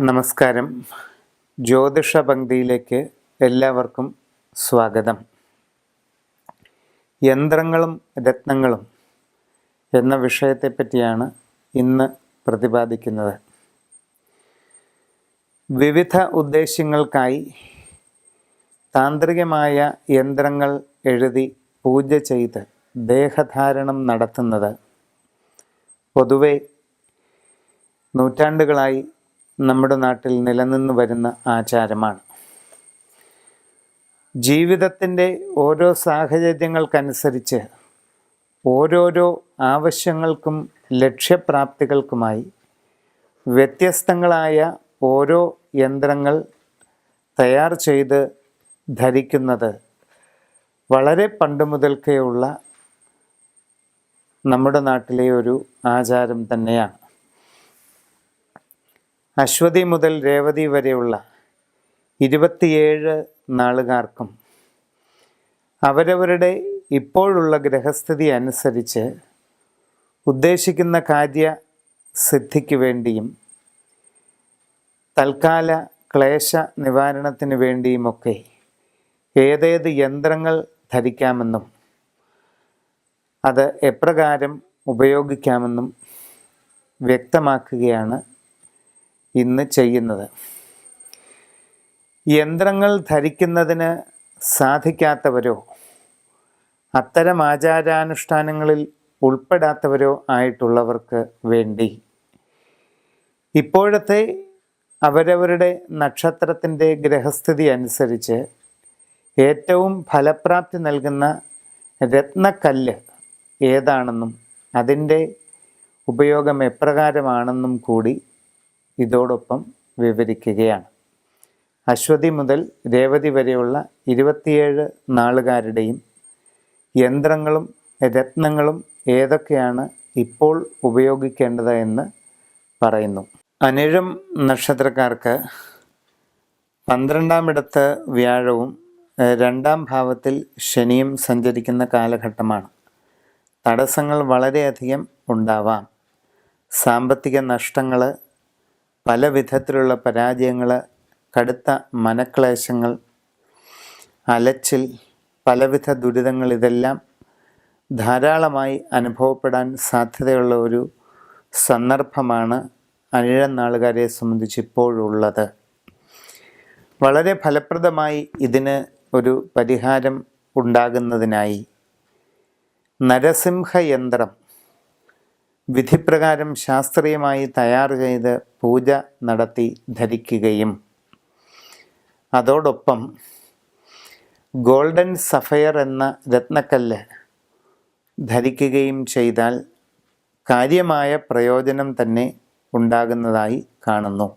നമസ്കാരം. ജ്യോതിഷ പങ്ക്തിയിലേക്ക് എല്ലാവർക്കും സ്വാഗതം. യന്ത്രങ്ങളും രത്നങ്ങളും എന്ന വിഷയത്തെപ്പറ്റിയാണ് ഇന്ന് പ്രതിപാദിക്കുന്നത്. വിവിധ ഉദ്ദേശ്യങ്ങൾക്കായി താന്ത്രികമായ യന്ത്രങ്ങൾ എഴുതി പൂജ ചെയ്ത് ദേഹധാരണം നടത്തുന്നത് പൊതുവെ നൂറ്റാണ്ടുകളായി നമ്മുടെ നാട്ടിൽ നിലനിന്ന് വരുന്ന ആചാരമാണ്. ജീവിതത്തിൻ്റെ ഓരോ സാഹചര്യങ്ങൾക്കനുസരിച്ച് ഓരോരോ ആവശ്യങ്ങൾക്കും ലക്ഷ്യപ്രാപ്തികൾക്കുമായി വ്യത്യസ്തങ്ങളായ ഓരോ യന്ത്രങ്ങൾ തയ്യാർ ചെയ്ത് ധരിക്കുന്നത് വളരെ പണ്ട് മുതൽക്കേ ഉള്ള നമ്മുടെ നാട്ടിലെ ഒരു ആചാരം തന്നെയാണ്. അശ്വതി മുതൽ രേവതി വരെയുള്ള 27 നാളുകാർക്കും അവരവരുടെ ഇപ്പോഴുള്ള ഗ്രഹസ്ഥിതി അനുസരിച്ച് ഉദ്ദേശിക്കുന്ന കാര്യസിദ്ധിക്ക് വേണ്ടിയും തൽക്കാല ക്ലേശ നിവാരണത്തിന് വേണ്ടിയുമൊക്കെ ഏതേത് യന്ത്രങ്ങൾ ധരിക്കാമെന്നും അത് എപ്രകാരം ഉപയോഗിക്കാമെന്നും വ്യക്തമാക്കുകയാണ് ഇന്ന് ചെയ്യുന്നത്. യന്ത്രങ്ങൾ ധരിക്കുന്നതിന് സാധിക്കാത്തവരോ അത്തരം ആചാരാനുഷ്ഠാനങ്ങളിൽ ഉൾപ്പെടാത്തവരോ ആയിട്ടുള്ളവർക്ക് വേണ്ടി ഇപ്പോഴത്തെ അവരവരുടെ നക്ഷത്രത്തിൻ്റെ ഗ്രഹസ്ഥിതി അനുസരിച്ച് ഏറ്റവും ഫലപ്രാപ്തി നൽകുന്ന രത്നക്കല്ല് ഏതാണെന്നും അതിൻ്റെ ഉപയോഗം എപ്രകാരമാണെന്നും കൂടി ഇതോടൊപ്പം വിവരിക്കുകയാണ്. അശ്വതി മുതൽ രേവതി വരെയുള്ള 27 നാളുകാരുടെയും യന്ത്രങ്ങളും രത്നങ്ങളും ഏതൊക്കെയാണ് ഇപ്പോൾ ഉപയോഗിക്കേണ്ടത് എന്ന് പറയുന്നു. അനിഴം നക്ഷത്രക്കാർക്ക് 12-ാം ഇടത്ത് വ്യാഴവും 2-ാം ഭാവത്തിൽ ശനിയും സഞ്ചരിക്കുന്ന കാലഘട്ടമാണ്. തടസ്സങ്ങൾ വളരെയധികം ഉണ്ടാവാം. സാമ്പത്തിക നഷ്ടങ്ങൾ, പല വിധത്തിലുള്ള പരാജയങ്ങൾ, കടുത്ത മനക്ലേശങ്ങൾ, അലച്ചിൽ, പലവിധ ദുരിതങ്ങൾ, ഇതെല്ലാം ധാരാളമായി അനുഭവപ്പെടാൻ സാധ്യതയുള്ള ഒരു സന്ദർഭമാണ് അനിഴം നാളുകാരെ സംബന്ധിച്ച് ഇപ്പോഴുള്ളത്. വളരെ ഫലപ്രദമായി ഇതിന് ഒരു പരിഹാരം ഉണ്ടാകുന്നതിനായി നരസിംഹയന്ത്രം വിധിപ്രകാരം ശാസ്ത്രീയമായി തയ്യാർ ചെയ്ത് പൂജ നടത്തി ധരിക്കുകയും അതോടൊപ്പം ഗോൾഡൻ സഫയർ എന്ന രത്നക്കല്ല് ധരിക്കുകയും ചെയ്താൽ കാര്യമായ പ്രയോജനം തന്നെ ഉണ്ടാകുന്നതായി കാണുന്നു.